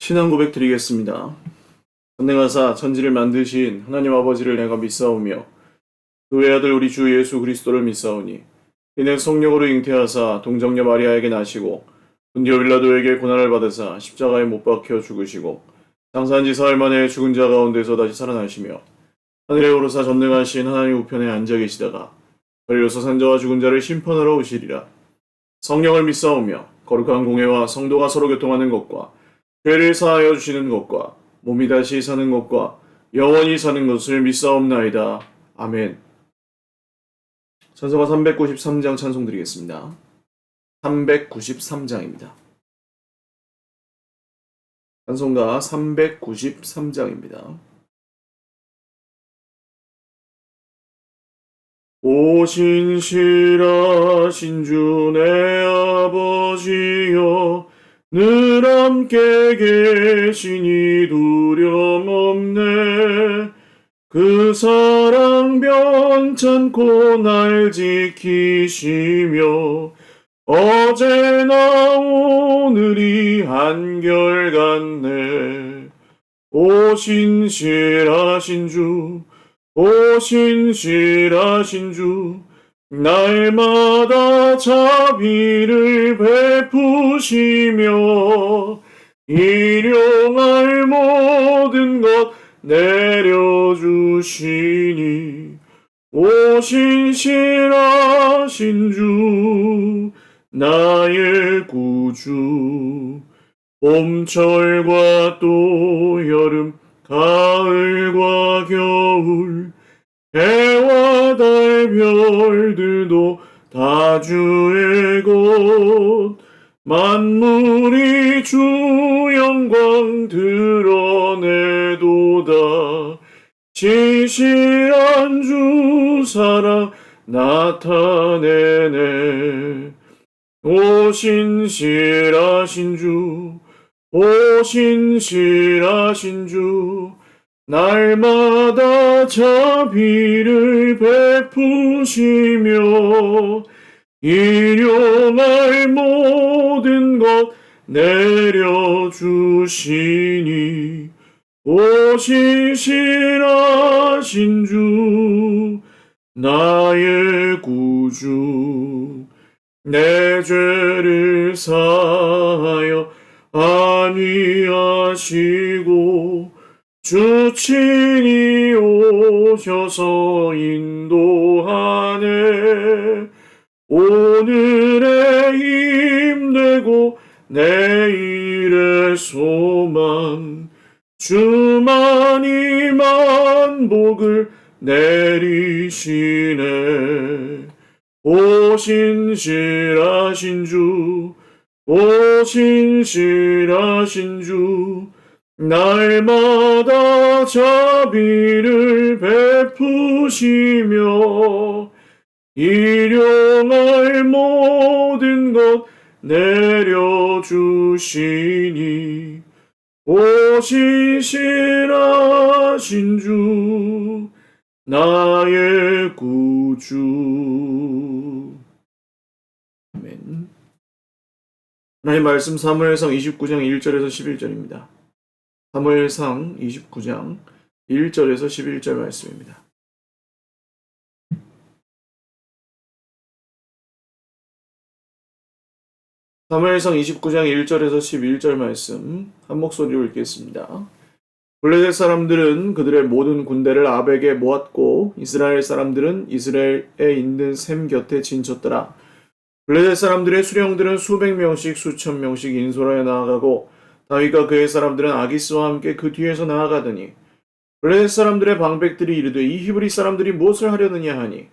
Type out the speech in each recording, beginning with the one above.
신앙 고백 드리겠습니다. 전능하사 천지를 만드신 하나님 아버지를 내가 믿사오며 그 외아들 우리 주 예수 그리스도를 믿사오니 이는 성령으로 잉태하사 동정녀 마리아에게 나시고 본디오 빌라도에게 고난을 받으사 십자가에 못 박혀 죽으시고 장사한 지 사흘 만에 죽은 자 가운데서 다시 살아나시며 하늘에 오르사 전능하신 하나님 우편에 앉아 계시다가 걸려서 산자와 죽은 자를 심판하러 오시리라. 성령을 믿사오며 거룩한 공회와 성도가 서로 교통하는 것과 죄를 사하여 주시는 것과 몸이 다시 사는 것과 영원히 사는 것을 믿사옵나이다. 아멘. 찬송가 393장 찬송 드리겠습니다. 393장입니다. 찬송가 393장입니다. 오 신실하신 주 내 아버지여 늘 함께 계시니 두려움 없네. 그 사랑 변찮고 날 지키시며 어제나 오늘이 한결같네. 오 신실하신 주, 오 신실하신 주, 날마다 자비를 베푸시며 일용할 모든 것 내려주시니 오 신실하신 주 나의 구주. 봄철과 또 여름 가을과 겨울 해와 달 별들도 다 주의 것. 만물이 주 영광 드러내도다. 신실한 주 사랑 나타내네. 오 신실하신 주, 오 신실하신 주, 날마다 자비를 베푸시며 일용할 모든 것 내려주시니 오 신실하신 주 나의 구주. 내 죄를 사하여 안위하시고 주 친히 오셔서 인도하네. 오늘의 힘되고 내일의 소망 주만이 만복을 내리시네. 오 신실하신 주, 오 신실하신 주, 날마다 자비를 베푸시며 일용할 모든 것 내려주시니 오 신실하신 주 나의 구주. 아멘. 하나님 말씀 사무엘상 29장 1절에서 11절입니다. 사무엘상 29장 1절에서 11절 말씀입니다. 사무엘상 29장 1절에서 11절 말씀 한 목소리로 읽겠습니다. 블레셋 사람들은 그들의 모든 군대를 아벡에 모았고 이스라엘 사람들은 이스라엘에 있는 셈 곁에 진쳤더라. 블레셋 사람들의 수령들은 수백 명씩 수천 명씩 인솔하여 나아가고 다윗과 그의 사람들은 아기스와 함께 그 뒤에서 나아가더니 블레셋 사람들의 방백들이 이르되 이 히브리 사람들이 무엇을 하려느냐 하니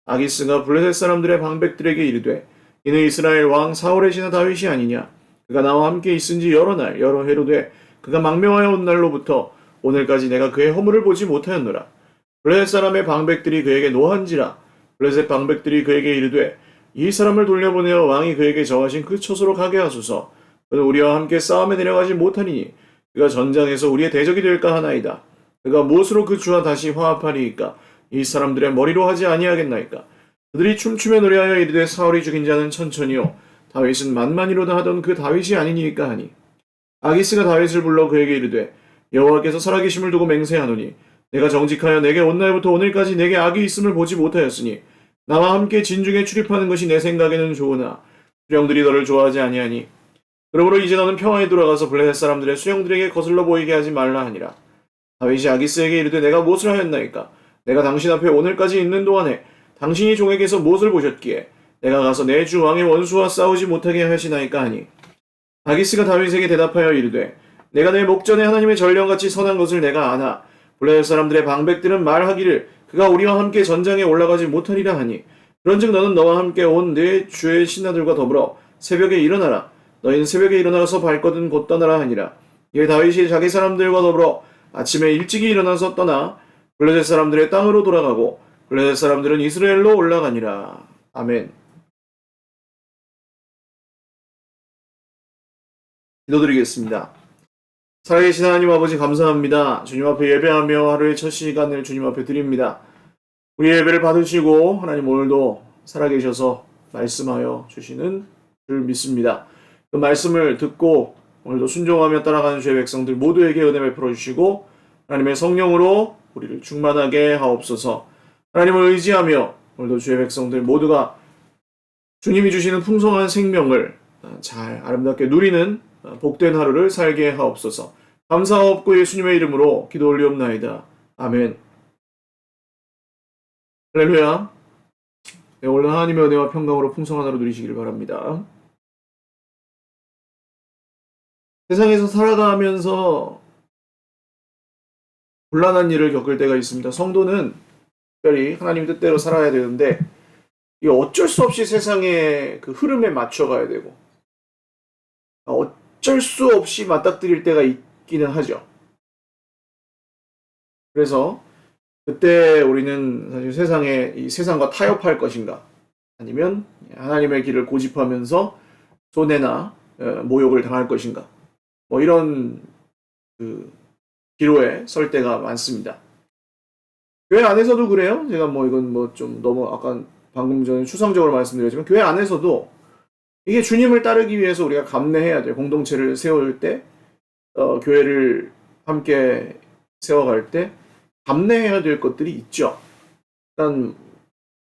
아기스가 블레셋 사람들의 방백들에게 이르되 이는 이스라엘 왕 사울의 신하 다윗이 아니냐. 그가 나와 함께 있은지 여러 날 여러 해로 돼 그가 망명하여 온 날로부터 오늘까지 내가 그의 허물을 보지 못하였노라. 블레셋 사람의 방백들이 그에게 노한지라. 블레셋 방백들이 그에게 이르되 이 사람을 돌려보내어 왕이 그에게 정하신 그 처소로 가게 하소서. 그는 우리와 함께 싸움에 내려가지 못하리니 그가 전장에서 우리의 대적이 될까 하나이다. 그가 무엇으로 그 주와 다시 화합하리이까? 이 사람들의 머리로 하지 아니하겠나이까? 그들이 춤추며 노래하여 이르되 사울이 죽인 자는 천천히요 다윗은 만만이로다 하던 그 다윗이 아니니까 하니 아기스가 다윗을 불러 그에게 이르되 여호와께서 살아계심을 두고 맹세하노니 내가 정직하여 내게 온 날부터 오늘까지 내게 악이 있음을 보지 못하였으니 나와 함께 진중에 출입하는 것이 내 생각에는 좋으나 수령들이 너를 좋아하지 아니하니 그러므로 이제 너는 평화에 돌아가서 블레셋 사람들의 수령들에게 거슬러 보이게 하지 말라 하니라. 다윗이 아기스에게 이르되 내가 무엇을 하였나이까? 내가 당신 앞에 오늘까지 있는 동안에 당신이 종에게서 무엇을 보셨기에 내가 가서 내 주 왕의 원수와 싸우지 못하게 하시나이까 하니 아기스가 다윗에게 대답하여 이르되 내가 내 목전에 하나님의 전령같이 선한 것을 내가 아나 블레셋 사람들의 방백들은 말하기를 그가 우리와 함께 전장에 올라가지 못하리라 하니 그런즉 너는 너와 함께 온 내 주의 신하들과 더불어 새벽에 일어나라. 너희는 새벽에 일어나서 발거든 곧 떠나라 하니라. 이에 다윗이 자기 사람들과 더불어 아침에 일찍이 일어나서 떠나 블레셋 사람들의 땅으로 돌아가고 블레셋 사람들은 이스라엘로 올라가니라. 아멘. 기도드리겠습니다. 살아계신 하나님 아버지 감사합니다. 주님 앞에 예배하며 하루의 첫 시간을 주님 앞에 드립니다. 우리 예배를 받으시고 하나님 오늘도 살아계셔서 말씀하여 주시는 줄 믿습니다. 그 말씀을 듣고 오늘도 순종하며 따라가는 주의 백성들 모두에게 은혜 베풀어 주시고 하나님의 성령으로 우리를 충만하게 하옵소서. 하나님을 의지하며 오늘도 주의 백성들 모두가 주님이 주시는 풍성한 생명을 잘 아름답게 누리는 복된 하루를 살게 하옵소서. 감사하옵고 예수님의 이름으로 기도 올리옵나이다. 아멘. 할렐루야. 네, 오늘 하나님의 은혜와 평강으로 풍성한 하루 누리시길 바랍니다. 세상에서 살아가면서 곤란한 일을 겪을 때가 있습니다. 성도는 특별히 하나님 뜻대로 살아야 되는데 이게 어쩔 수 없이 세상의 그 흐름에 맞춰가야 되고 어쩔 수 없이 맞닥뜨릴 때가 있기는 하죠. 그래서 그때 우리는 사실 이 세상과 타협할 것인가 아니면 하나님의 길을 고집하면서 손해나 모욕을 당할 것인가 뭐 이런 그 기로에 설 때가 많습니다. 교회 안에서도 그래요. 제가 뭐 이건 뭐 좀 너무 아까 방금 전에 추상적으로 말씀드렸지만 교회 안에서도 이게 주님을 따르기 위해서 우리가 감내해야 돼요. 공동체를 세울 때 교회를 함께 세워갈 때 감내해야 될 것들이 있죠. 일단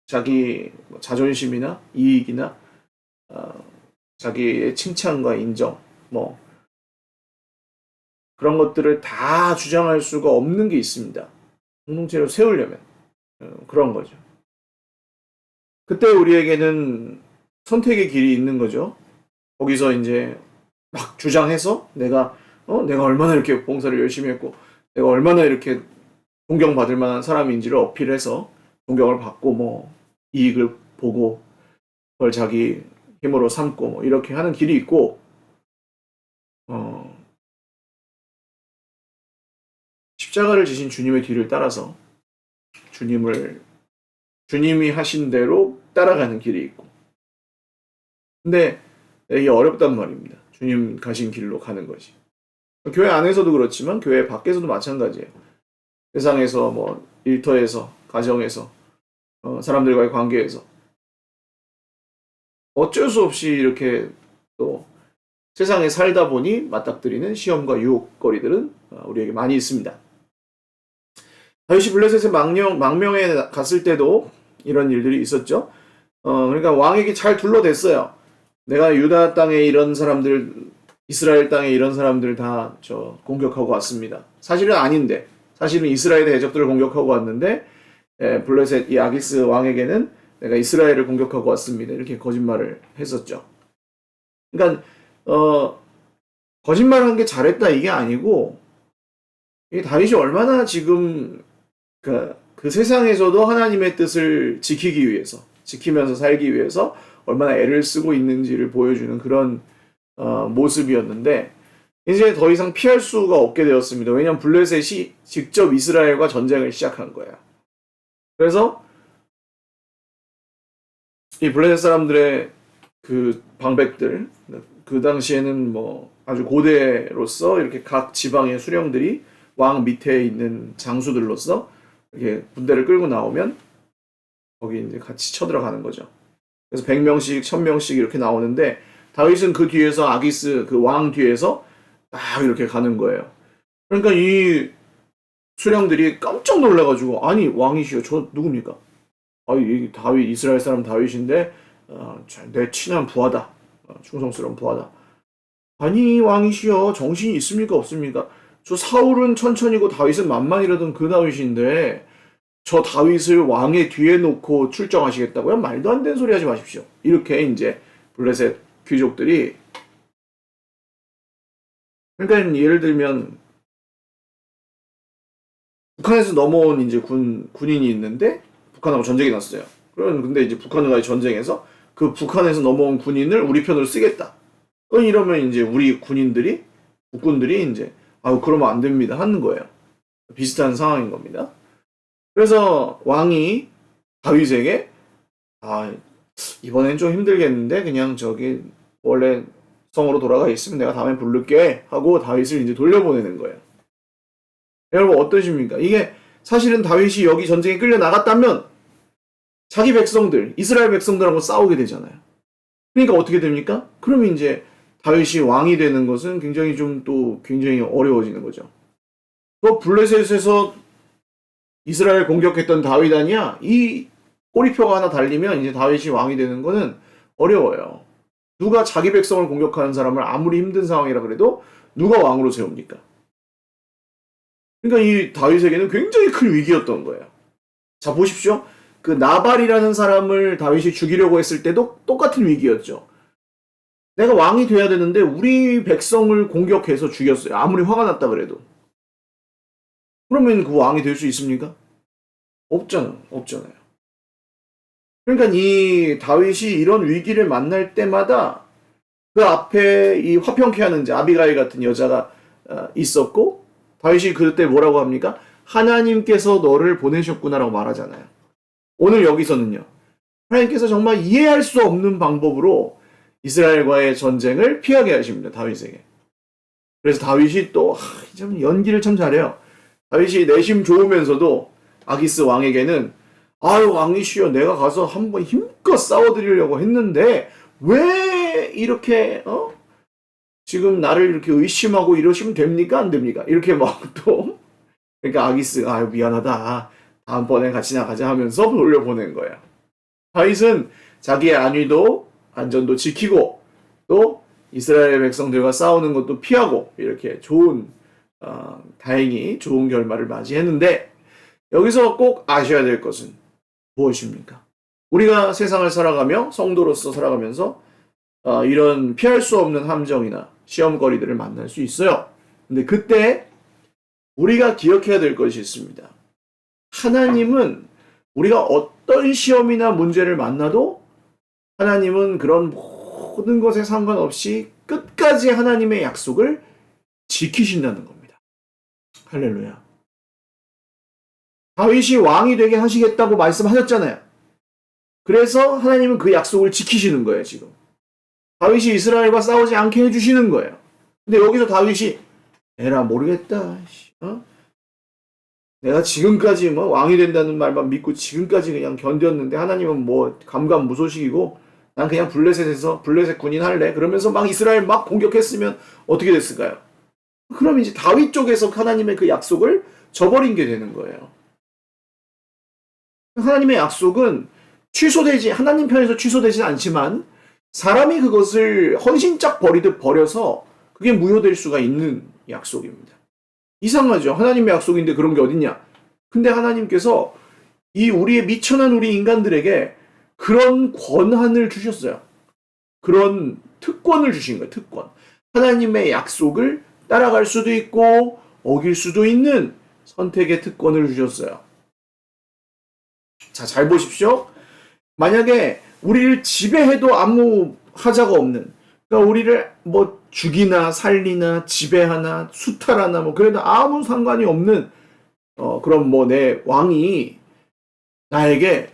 자기 자존심이나 이익이나 자기의 칭찬과 인정 뭐 그런 것들을 다 주장할 수가 없는 게 있습니다. 공동체를 세우려면 그런 거죠. 그때 우리에게는 선택의 길이 있는 거죠. 거기서 이제 막 주장해서 내가 얼마나 이렇게 봉사를 열심히 했고 내가 얼마나 이렇게 존경받을 만한 사람인지를 어필해서 존경을 받고 뭐 이익을 보고 그걸 자기 힘으로 삼고 뭐 이렇게 하는 길이 있고 십자가를 지신 주님의 뒤를 따라서 주님이 하신 대로 따라가는 길이 있고 근데 이게 어렵단 말입니다. 주님 가신 길로 가는 거지. 교회 안에서도 그렇지만 교회 밖에서도 마찬가지예요. 세상에서 뭐 일터에서 가정에서 사람들과의 관계에서 어쩔 수 없이 이렇게 또 세상에 살다 보니 맞닥뜨리는 시험과 유혹거리들은 우리에게 많이 있습니다. 다윗이 블레셋의 망명에 갔을 때도 이런 일들이 있었죠. 그러니까 왕에게 잘 둘러댔어요. 내가 유다 땅에 이런 사람들, 이스라엘 땅에 이런 사람들 다 공격하고 왔습니다. 사실은 아닌데, 사실은 이스라엘의 대적들을 공격하고 왔는데, 블레셋 이 아기스 왕에게는 내가 이스라엘을 공격하고 왔습니다. 이렇게 거짓말을 했었죠. 그러니까 거짓말한 게 잘했다 이게 아니고, 이 다윗이 얼마나 지금 그 세상에서도 하나님의 뜻을 지키면서 살기 위해서 얼마나 애를 쓰고 있는지를 보여주는 그런 모습이었는데 이제 더 이상 피할 수가 없게 되었습니다. 왜냐하면 블레셋이 직접 이스라엘과 전쟁을 시작한 거예요. 그래서 이 블레셋 사람들의 그 방백들 그 당시에는 뭐 아주 고대로서 이렇게 각 지방의 수령들이 왕 밑에 있는 장수들로서 이렇게 군대를 끌고 나오면 거기 이제 같이 쳐들어가는 거죠. 그래서 100명씩, 1000명씩 이렇게 나오는데 다윗은 그 뒤에서 아기스 그 왕 뒤에서 딱 이렇게 가는 거예요. 그러니까 이 수령들이 깜짝 놀라가지고 아니 왕이시여 저 누굽니까? 아, 이 다윗 이스라엘 사람 다윗인데 내 친한 부하다. 충성스러운 부하다. 아니 왕이시여 정신이 있습니까 없습니까? 저 사울은 천천히고 다윗은 만만이라던 그 다윗인데 저 다윗을 왕의 뒤에 놓고 출정하시겠다고요? 말도 안 되는 소리 하지 마십시오. 이렇게 이제 블레셋 귀족들이 그러니까 예를 들면 북한에서 넘어온 이제 군인이 있는데 북한하고 전쟁이 났어요. 그러면 근데 이제 북한과의 전쟁에서 그 북한에서 넘어온 군인을 우리 편으로 쓰겠다. 이러면 이제 우리 군인들이 국군들이 이제 그러면 안 됩니다 하는 거예요. 비슷한 상황인 겁니다. 그래서 왕이 다윗에게 이번엔 좀 힘들겠는데 그냥 저기 원래 성으로 돌아가 있으면 내가 다음에 부를게 하고 다윗을 이제 돌려보내는 거예요. 여러분 어떠십니까? 이게 사실은 다윗이 여기 전쟁에 끌려 나갔다면 자기 백성들, 이스라엘 백성들하고 싸우게 되잖아요. 그러니까 어떻게 됩니까? 그러면 이제 다윗이 왕이 되는 것은 굉장히 굉장히 어려워지는 거죠. 그 블레셋에서 이스라엘 공격했던 다윗 아니야? 이 꼬리표가 하나 달리면 이제 다윗이 왕이 되는 거는 어려워요. 누가 자기 백성을 공격하는 사람을 아무리 힘든 상황이라 그래도 누가 왕으로 세웁니까? 그러니까 이 다윗에게는 굉장히 큰 위기였던 거예요. 자, 보십시오. 그 나발이라는 사람을 다윗이 죽이려고 했을 때도 똑같은 위기였죠. 내가 왕이 돼야 되는데 우리 백성을 공격해서 죽였어요. 아무리 화가 났다 그래도. 그러면 그 왕이 될 수 있습니까? 없잖아요. 그러니까 이 다윗이 이런 위기를 만날 때마다 그 앞에 이 화평케 하는 아비가일 같은 여자가 있었고 다윗이 그때 뭐라고 합니까? 하나님께서 너를 보내셨구나라고 말하잖아요. 오늘 여기서는요. 하나님께서 정말 이해할 수 없는 방법으로 이스라엘과의 전쟁을 피하게 하십니다. 다윗에게. 그래서 다윗이 또 참 연기를 참 잘해요. 다윗이 내심 좋으면서도 아기스 왕에게는 왕이시여 내가 가서 한번 힘껏 싸워드리려고 했는데 왜 이렇게 지금 나를 이렇게 의심하고 이러시면 됩니까? 안 됩니까? 이렇게 막 또 그러니까 아기스 미안하다. 다음번에 같이 나가자 하면서 돌려보낸 거예요. 다윗은 자기의 안위도 안전도 지키고 또 이스라엘 백성들과 싸우는 것도 피하고 이렇게 다행히 좋은 결말을 맞이했는데 여기서 꼭 아셔야 될 것은 무엇입니까? 우리가 세상을 살아가며 성도로서 살아가면서 이런 피할 수 없는 함정이나 시험거리들을 만날 수 있어요. 근데 그때 우리가 기억해야 될 것이 있습니다. 하나님은 우리가 어떤 시험이나 문제를 만나도 하나님은 그런 모든 것에 상관없이 끝까지 하나님의 약속을 지키신다는 겁니다. 할렐루야. 다윗이 왕이 되게 하시겠다고 말씀하셨잖아요. 그래서 하나님은 그 약속을 지키시는 거예요, 지금. 다윗이 이스라엘과 싸우지 않게 해주시는 거예요. 근데 여기서 다윗이 에라 모르겠다. 내가 지금까지 왕이 된다는 말만 믿고 지금까지 그냥 견뎠는데 하나님은 감감무소식이고 난 그냥 블레셋 군인 할래. 그러면서 막 이스라엘 막 공격했으면 어떻게 됐을까요? 그럼 이제 다윗 쪽에서 하나님의 그 약속을 저버린 게 되는 거예요. 하나님의 약속은 하나님 편에서 취소되진 않지만 사람이 그것을 헌신짝 버리듯 버려서 그게 무효될 수가 있는 약속입니다. 이상하죠. 하나님의 약속인데 그런 게 어딨냐. 근데 하나님께서 우리의 미천한 우리 인간들에게 그런 권한을 주셨어요. 그런 특권을 주신 거예요. 특권. 하나님의 약속을 따라갈 수도 있고 어길 수도 있는 선택의 특권을 주셨어요. 자, 잘 보십시오. 만약에 우리를 지배해도 아무 하자가 없는, 그러니까 우리를 죽이나 살리나 지배하나 수탈하나 그래도 아무 상관이 없는 그럼 내 왕이 나에게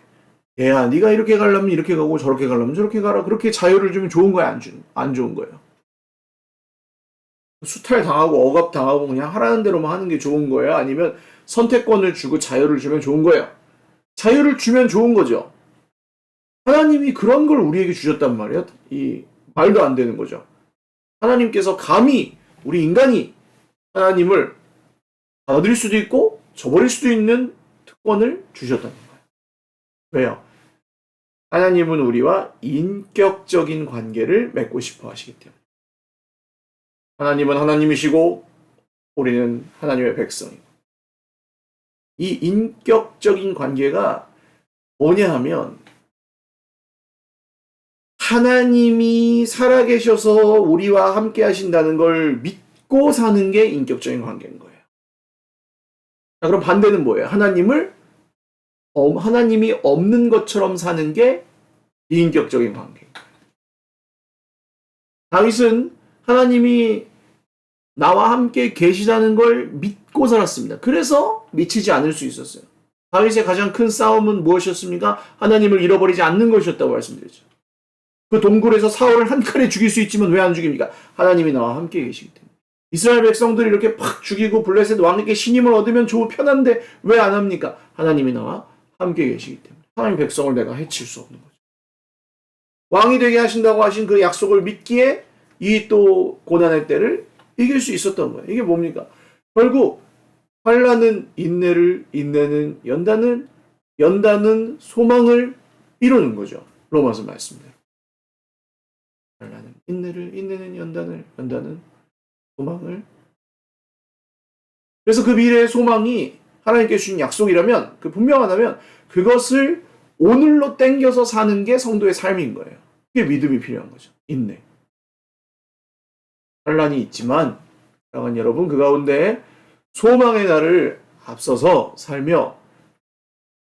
얘야 네가 이렇게 가려면 이렇게 가고 저렇게 가려면 저렇게 가라 그렇게 자유를 주면 좋은 거야 안 좋은 거예요? 수탈 당하고 억압 당하고 그냥 하라는 대로만 하는 게 좋은 거예요? 아니면 선택권을 주고 자유를 주면 좋은 거예요? 자유를 주면 좋은 거죠. 하나님이 그런 걸 우리에게 주셨단 말이에요. 이 말도 안 되는 거죠. 하나님께서 감히 우리 인간이 하나님을 받아들일 수도 있고 저버릴 수도 있는 특권을 주셨다는 거예요. 왜요? 하나님은 우리와 인격적인 관계를 맺고 싶어 하시기 때문에. 하나님은 하나님이시고 우리는 하나님의 백성이고. 이 인격적인 관계가 뭐냐 하면 하나님이 살아계셔서 우리와 함께 하신다는 걸 믿고 사는 게 인격적인 관계인 거예요. 자, 그럼 반대는 뭐예요? 하나님이 없는 것처럼 사는 게 비인격적인 관계인 거예요. 다윗은 하나님이 나와 함께 계시다는 걸 믿고 살았습니다. 그래서 미치지 않을 수 있었어요. 다윗의 가장 큰 싸움은 무엇이었습니까? 하나님을 잃어버리지 않는 것이었다고 말씀드렸죠. 그 동굴에서 사울을 한 칼에 죽일 수 있지만 왜 안 죽입니까? 하나님이 나와 함께 계시기 때문에. 이스라엘 백성들이 이렇게 팍 죽이고 블레셋 왕에게 신임을 얻으면 좋고 편한데 왜 안 합니까? 하나님이 나와 함께 계시기 때문에. 하나님 백성을 내가 해칠 수 없는 거죠. 왕이 되게 하신다고 하신 그 약속을 믿기에 이 또 고난의 때를 이길 수 있었던 거예요. 이게 뭡니까? 결국 환난은 인내를, 인내는 연단을, 연단은 소망을 이루는 거죠. 로마서 말씀대로. 환난은 인내를, 인내는 연단을, 연단은 소망을. 그래서 그 미래의 소망이 하나님께 주신 약속이라면, 그 분명하다면 그것을 오늘로 땡겨서 사는 게 성도의 삶인 거예요. 그게 믿음이 필요한 거죠. 인내. 환난이 있지만 사랑하는 여러분, 그 가운데 소망의 날을 앞서서 살며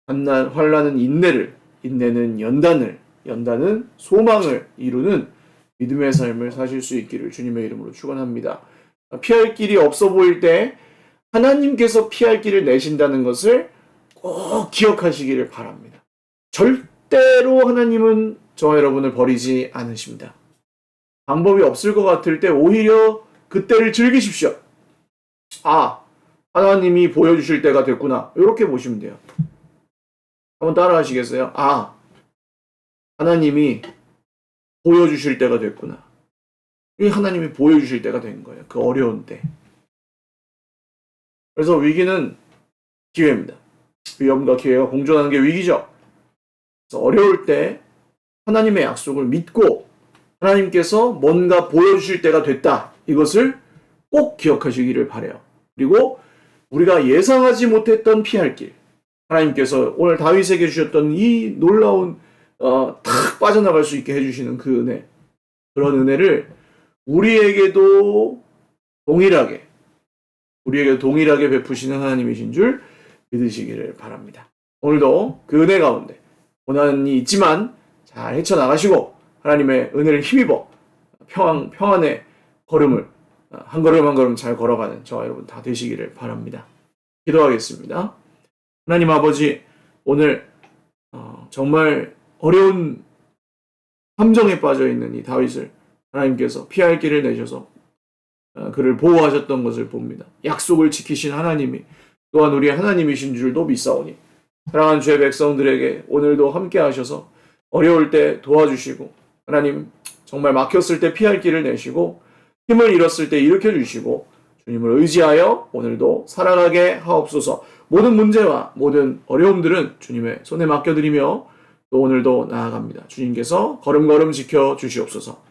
환난은 인내를, 인내는 연단을, 연단은 소망을 이루는 믿음의 삶을 사실 수 있기를 주님의 이름으로 축원합니다. 피할 길이 없어 보일 때 하나님께서 피할 길을 내신다는 것을 꼭 기억하시기를 바랍니다. 절대로 하나님은 저와 여러분을 버리지 않으십니다. 방법이 없을 것 같을 때 오히려 그때를 즐기십시오. 아, 하나님이 보여주실 때가 됐구나. 이렇게 보시면 돼요. 한번 따라 하시겠어요? 아, 하나님이 보여주실 때가 됐구나. 이 하나님이 보여주실 때가 된 거예요. 그 어려운 때. 그래서 위기는 기회입니다. 위험과 기회가 공존하는 게 위기죠. 그래서 어려울 때 하나님의 약속을 믿고 하나님께서 뭔가 보여주실 때가 됐다. 이것을 꼭 기억하시기를 바라요. 그리고 우리가 예상하지 못했던 피할 길. 하나님께서 오늘 다윗에게 주셨던 이 놀라운 탁 빠져나갈 수 있게 해주시는 그 은혜. 그런 은혜를 우리에게도 동일하게 베푸시는 하나님이신 줄 믿으시기를 바랍니다. 오늘도 그 은혜 가운데 고난이 있지만 잘 헤쳐나가시고 하나님의 은혜를 힘입어 평안의 걸음을 한 걸음 한 걸음 잘 걸어가는 저와 여러분 다 되시기를 바랍니다. 기도하겠습니다. 하나님 아버지, 오늘 정말 어려운 함정에 빠져있는 이 다윗을 하나님께서 피할 길을 내셔서 그를 보호하셨던 것을 봅니다. 약속을 지키신 하나님이 또한 우리의 하나님이신 줄도 믿사오니 사랑하는 주의 백성들에게 오늘도 함께 하셔서 어려울 때 도와주시고 하나님 정말 막혔을 때 피할 길을 내시고 힘을 잃었을 때 일으켜 주시고 주님을 의지하여 오늘도 살아가게 하옵소서. 모든 문제와 모든 어려움들은 주님의 손에 맡겨드리며 또 오늘도 나아갑니다. 주님께서 걸음걸음 지켜 주시옵소서.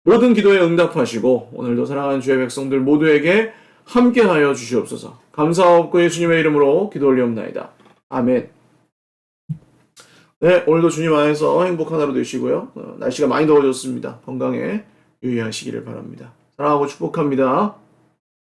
모든 기도에 응답하시고 오늘도 사랑하는 주의 백성들 모두에게 함께하여 주시옵소서. 감사하옵고 예수님의 이름으로 기도 올리옵나이다. 아멘. 네, 오늘도 주님 안에서 행복한 하루 되시고요. 날씨가 많이 더워졌습니다. 건강에 유의하시기를 바랍니다. 사랑하고 축복합니다.